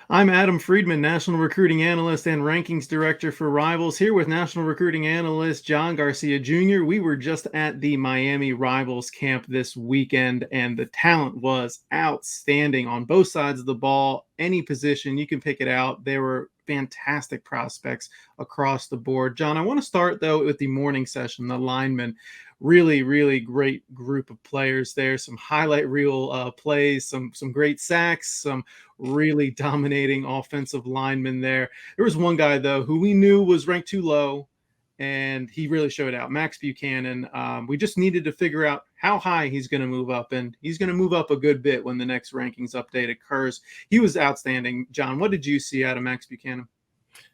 I'm Adam Friedman, National Recruiting Analyst and Rankings Director for Rivals, here with National Recruiting Analyst John Garcia Jr. We were just at the Miami Rivals camp this weekend, and the talent was outstanding on both sides of the ball. Any position, you can pick it out. There were fantastic prospects across the board. John, I want to start, though, with the morning session, the linemen. Really great group of players there. Some highlight reel plays, some great sacks, some really dominating offensive lineman there. There was one guy, though, who we knew was ranked too low, and he really showed out. Max Buchanan. We just needed to figure out how high he's going to move up, and he's going to move up a good bit when the next rankings update occurs. He was outstanding. John, what did you see out of Max Buchanan?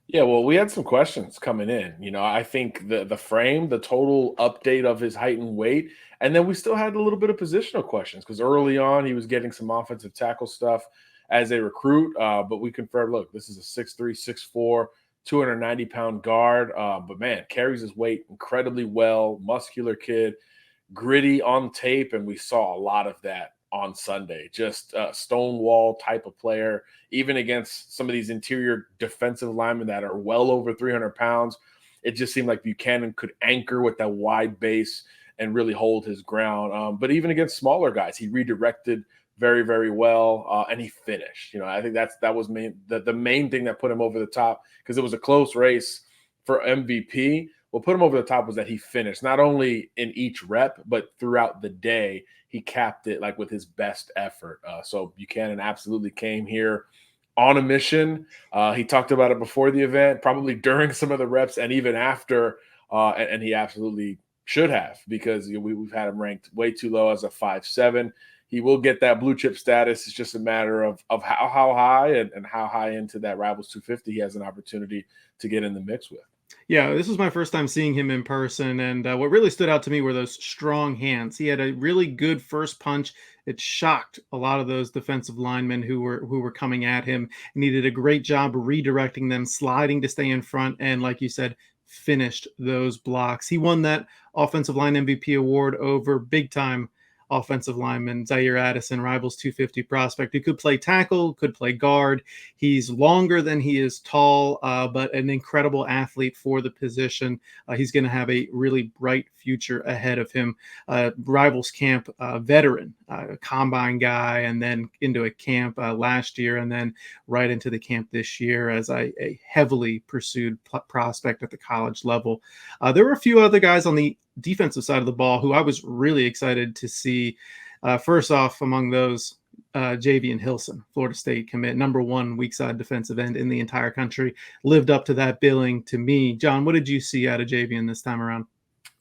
Yeah, well, we had some questions coming in. I think the frame, the total update of his height and weight, and then we still had a little bit of positional questions because early on he was getting some offensive tackle stuff as a recruit. But we confirmed, look, this is a 6'3", 6'4", 290-pound guard. But man, carries his weight incredibly well, muscular kid, gritty on tape, and we saw a lot of that on Sunday. Just a stonewall type of player, even against some of these interior defensive linemen that are well over 300 pounds. It just seemed like Buchanan could anchor with that wide base and really hold his ground. But even against smaller guys, he redirected very well, and he finished. I think that was the main thing that put him over the top, because it was a close race for MVP. What put him over the top was that he finished not only in each rep, but throughout the day. He capped it like with his best effort. So Buchanan absolutely came here on a mission. He talked about it before the event, probably during some of the reps, and even after. And he absolutely should have, because we've had him ranked way too low as a 5'7". He will get that blue chip status. It's just a matter of how high and how high into that Rivals 250 he has an opportunity to get in the mix with. Yeah, this was my first time seeing him in person, and what really stood out to me were those strong hands. He had a really good first punch. It shocked a lot of those defensive linemen who were coming at him, and he did a great job redirecting them, sliding to stay in front, and like you said, finished those blocks. He won that offensive line MVP award over big time offensive lineman Zaire Addison, Rivals 250 prospect, who could play tackle, could play guard. He's longer than he is tall, but an incredible athlete for the position. He's going to have a really bright future ahead of him. Rivals camp veteran, a combine guy, and then into a camp last year, and then right into the camp this year as a heavily pursued prospect at the college level. There were a few other guys on the defensive side of the ball who I was really excited to see. First off, among those, Javan Hilson, Florida State commit, #1 weak side defensive end in the entire country, lived up to that billing to me. John, what did you see out of Javan this time around?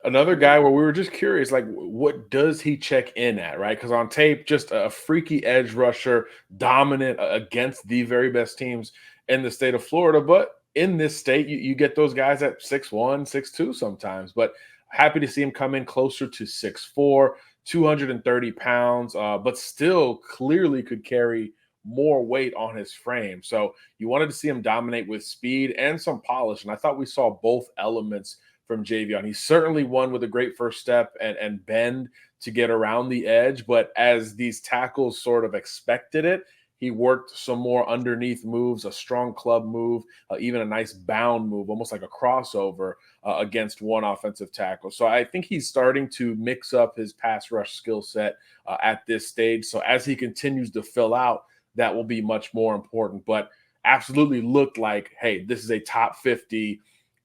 Another guy where we were just curious, like, what does he check in at, right? Because on tape, just a freaky edge rusher, dominant against the very best teams in the state of Florida. But in this state, you get those guys at 6'1", 6'2" sometimes. But happy to see him come in closer to 6'4", 230 pounds, but still clearly could carry more weight on his frame. So you wanted to see him dominate with speed and some polish. And I thought we saw both elements from Javion. He's certainly one with a great first step and bend to get around the edge. But as these tackles sort of expected it, he worked some more underneath moves, a strong club move, even a nice bound move, almost like a crossover against one offensive tackle. So I think he's starting to mix up his pass rush skill set at this stage. So as he continues to fill out, that will be much more important. But absolutely looked like, hey, this is a top 50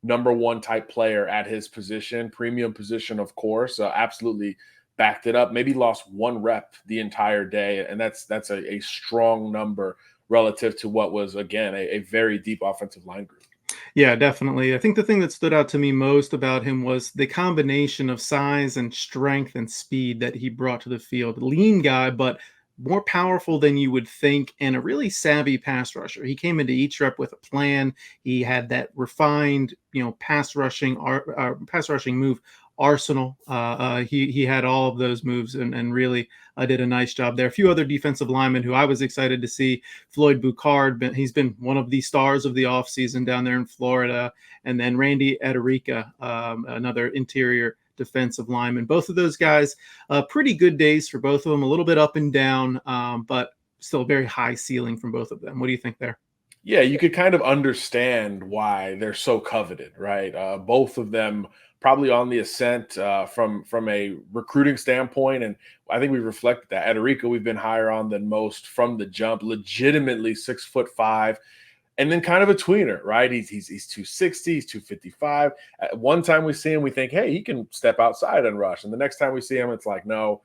#1 type player at his position, premium position, of course. Absolutely backed it up. Maybe lost one rep the entire day, and that's a strong number relative to what was, again, a very deep offensive line group. Yeah, definitely. I think the thing that stood out to me most about him was the combination of size and strength and speed that he brought to the field. Lean guy, but more powerful than you would think, and a really savvy pass rusher. He came into each rep with a plan. He had that refined, pass rushing move arsenal. He had all of those moves and really did a nice job there. A few other defensive linemen who I was excited to see. Floyd Boucard, but he's been one of the stars of the offseason down there in Florida. And then Randy Adara, another interior defensive lineman. Both of those guys, pretty good days for both of them, a little bit up and down, but still a very high ceiling from both of them. What do you think there? Yeah, you could kind of understand why they're so coveted, right? Both of them probably on the ascent from a recruiting standpoint, and I think we reflected that. Adara, we've been higher on than most from the jump. Legitimately 6'5", and then kind of a tweener, right? He's 260, he's 255. At one time we see him, we think, hey, he can step outside and rush, and the next time we see him, it's like, no,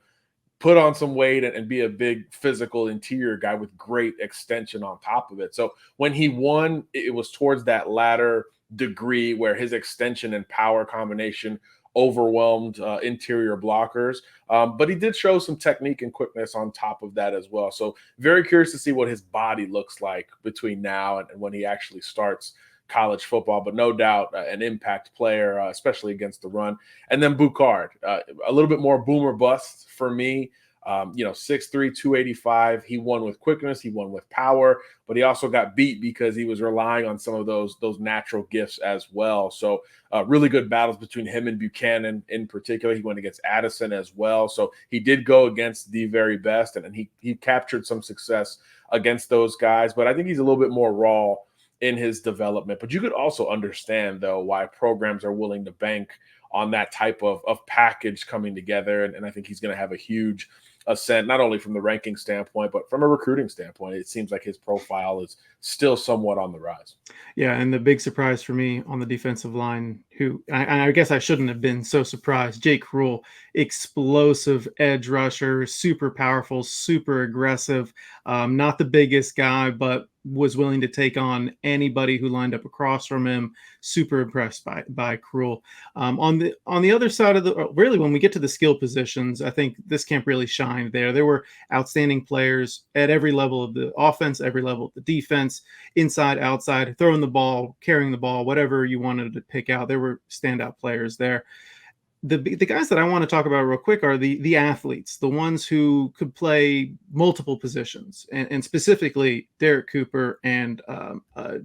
put on some weight and be a big physical interior guy with great extension on top of it. So when he won, it was towards that latter degree where his extension and power combination overwhelmed interior blockers. But he did show some technique and quickness on top of that as well. So very curious to see what his body looks like between now and when he actually starts college football, but no doubt an impact player, especially against the run. And then Buchard, a little bit more boomer bust for me. 6'3", 285. He won with quickness, he won with power, but he also got beat because he was relying on some of those natural gifts as well. So really good battles between him and Buchanan in particular. He went against Addison as well. So he did go against the very best, and he captured some success against those guys. But I think he's a little bit more raw in his development. But you could also understand, though, why programs are willing to bank on that type of package coming together. And I think he's going to have a huge ascent, not only from the ranking standpoint, but from a recruiting standpoint. It seems like his profile is still somewhat on the rise. Yeah, and the big surprise for me on the defensive line, who I guess I shouldn't have been so surprised, Jake Rule, explosive edge rusher, super powerful, super aggressive, not the biggest guy, but was willing to take on anybody who lined up across from him. Super impressed by Cruel. On the other side of really when we get to the skill positions, I think this camp really shined there. There were outstanding players at every level of the offense, every level of the defense, inside, outside, throwing the ball, carrying the ball, whatever you wanted to pick out. There were standout players there. The guys that I want to talk about real quick are the athletes, the ones who could play multiple positions, and specifically Derek Cooper and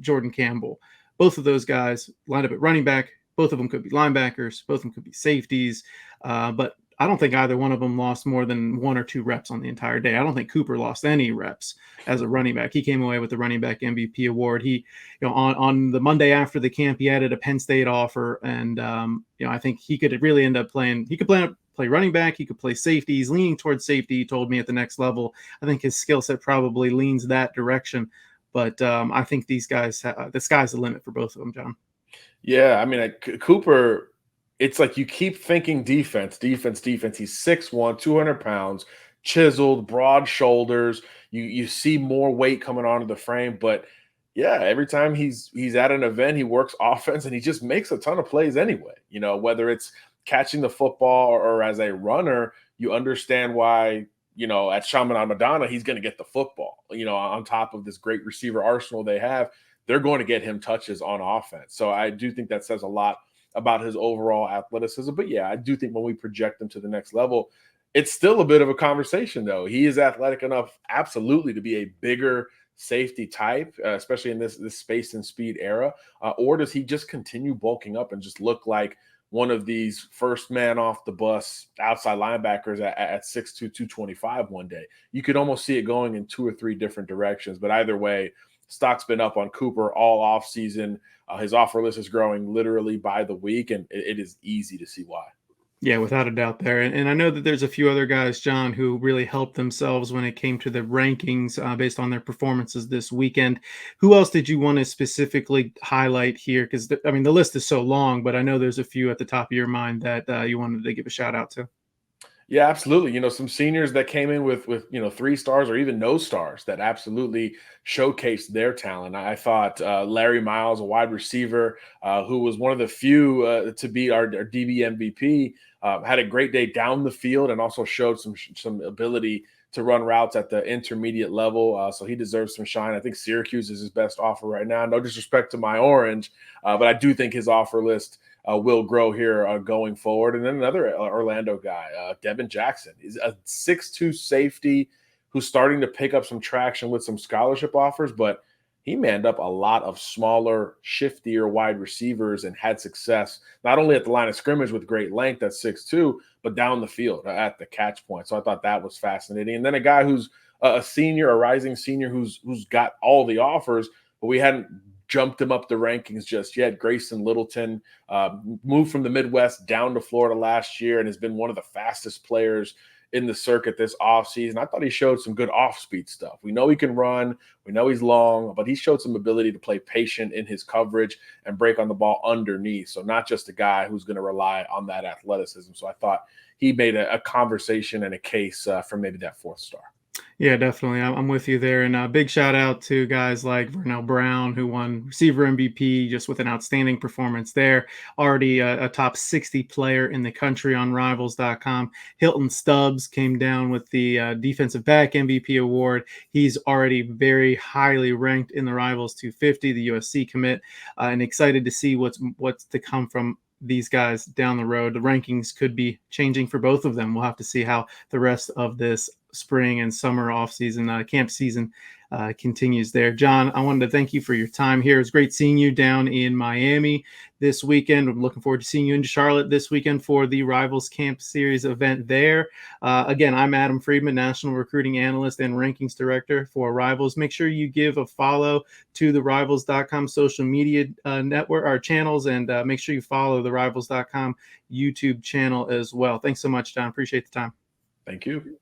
Jordan Campbell. Both of those guys lined up at running back. Both of them could be linebackers. Both of them could be safeties. But I don't think either one of them lost more than 1 or 2 reps on the entire day. I don't think Cooper lost any reps as a running back. He came away with the running back MVP award. He, on the Monday after the camp, he added a Penn State offer, and I think he could really end up playing. He could play running back. He could play safety. He's leaning towards safety. He told me at the next level. I think his skill set probably leans that direction. But I think these guys, the sky's the limit for both of them, John. Yeah, I mean, Cooper, it's like you keep thinking defense. He's 6'1", 200 pounds, chiseled, broad shoulders. You see more weight coming onto the frame, but yeah, every time he's at an event, he works offense and he just makes a ton of plays anyway. Whether it's catching the football or as a runner, you understand why. At Shaman Madonna, he's going to get the football. On top of this great receiver arsenal they have, they're going to get him touches on offense. So I do think that says a lot about his overall athleticism. But yeah, I do think when we project him to the next level, it's still a bit of a conversation, though. He is athletic enough, absolutely, to be a bigger safety type, especially in this space and speed era. Or does he just continue bulking up and just look like one of these first man off the bus outside linebackers at 6'2", 225 one day? You could almost see it going in 2 or 3 different directions. But either way, stock's been up on Cooper all off season. His offer list is growing literally by the week, and it is easy to see why. Yeah, without a doubt there. And I know that there's a few other guys, John, who really helped themselves when it came to the rankings based on their performances this weekend. Who else did you want to specifically highlight here? Because, the list is so long, but I know there's a few at the top of your mind that you wanted to give a shout out to. Yeah, absolutely. Some seniors that came in with 3 stars or even no stars that absolutely showcased their talent. I thought Larry Miles, a wide receiver, who was one of the few to beat our DB MVP, had a great day down the field and also showed some ability to run routes at the intermediate level. So he deserves some shine. I think Syracuse is his best offer right now. No disrespect to my Orange, but I do think his offer list will grow here going forward. And then another Orlando guy, Devin Jackson, is a 6'2" safety who's starting to pick up some traction with some scholarship offers, but he manned up a lot of smaller, shiftier wide receivers and had success, not only at the line of scrimmage with great length at 6'2", but down the field at the catch point. So I thought that was fascinating. And then a guy who's a senior, a rising senior who's got all the offers, but we hadn't jumped him up the rankings just yet. Grayson Littleton moved from the Midwest down to Florida last year and has been one of the fastest players in the circuit this offseason. I thought he showed some good off-speed stuff. We know he can run. We know he's long, but he showed some ability to play patient in his coverage and break on the ball underneath. So not just a guy who's going to rely on that athleticism. So I thought he made a conversation and a case for maybe that 4th star. Yeah, definitely. I'm with you there. And a big shout out to guys like Vernell Brown, who won receiver MVP just with an outstanding performance there. Already a top 60 player in the country on Rivals.com. Hilton Stubbs came down with the defensive back MVP award. He's already very highly ranked in the Rivals 250, the USC commit, and excited to see what's to come from these guys down the road. The rankings could be changing for both of them. We'll have to see how the rest of this spring and summer offseason camp season continues there. John, I wanted to thank you for your time here. It's great seeing you down in Miami this weekend. I'm looking forward to seeing you in Charlotte this weekend for the Rivals Camp Series event there. Again, I'm Adam Friedman, National Recruiting Analyst and Rankings Director for Rivals. Make sure you give a follow to the Rivals.com social media network, our channels, and make sure you follow the Rivals.com YouTube channel as well. Thanks so much, John. Appreciate the time. Thank you.